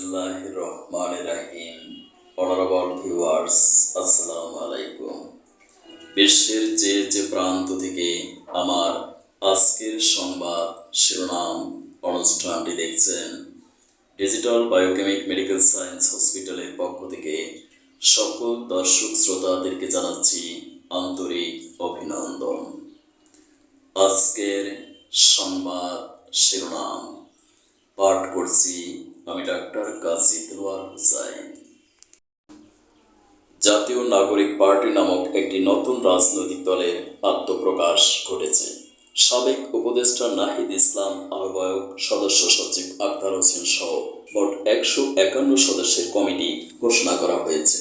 বিসমিল্লাহির রহমানির রহিম। Honourable viewers, আসসালামু আলাইকুম। বিশ্বের যে প্রান্ত থেকে আমার আজকের সংবাদ শিরোনাম অনুষ্ঠানটি দেখছেন, ডিজিটাল বায়োকেমিক মেডিকেল সায়েন্স হসপিটালের পক্ষ থেকে সকল দর্শক শ্রোতাদেরকে জানাচ্ছি আন্তরিক অভিনন্দন। আজকের সংবাদ শিরোনাম পাঠ করছি আমি ডাক্তার কাজী দেলোয়ার হোসাইন। জাতীয় নাগরিক পার্টি নামক একটি নতুন রাজনৈতিক দলের আত্মপ্রকাশ ঘটেছে। সাবেক উপদেষ্টা নাহিদ ইসলাম, আহ্বায়ক সদস্য সচিব আক্তার হোসেন সহ মোট 151 সদস্যের কমিটি ঘোষণা করা হয়েছে।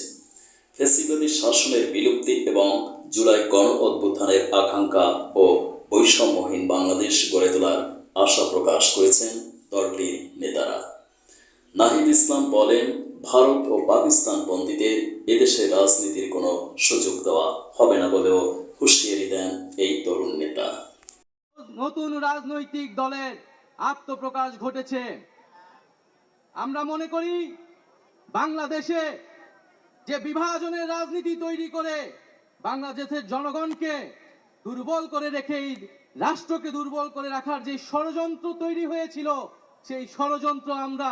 ফ্যাসিবাদী শাসনের বিলুপ্তি এবং জুলাই গণ অভ্যুত্থানের আকাঙ্ক্ষা ও বৈষম্যহীন বাংলাদেশ গড়ে তোলার আশা প্রকাশ করেছেন দলটির নেতারা। নাহিদ ইসলাম বলেন, ভারত ও পাকিস্তান বন্দীদের এদেশের রাজনীতির কোনো সুযোগ দেওয়া হবে না বলেও হুঁশিয়ারি দেন এই তরুণ নেতা। নতুন রাজনৈতিক দলের আত্মপ্রকাশ ঘটেছে। আমরা মনে করি বাংলাদেশে যে বিভাজনের রাজনীতি তৈরি করে বাংলাদেশের জনগণকে দুর্বল করে রেখে এই রাষ্ট্রকে দুর্বল করে রাখার যে ষড়যন্ত্র তৈরি হয়েছিল, সেই ষড়যন্ত্র আমরা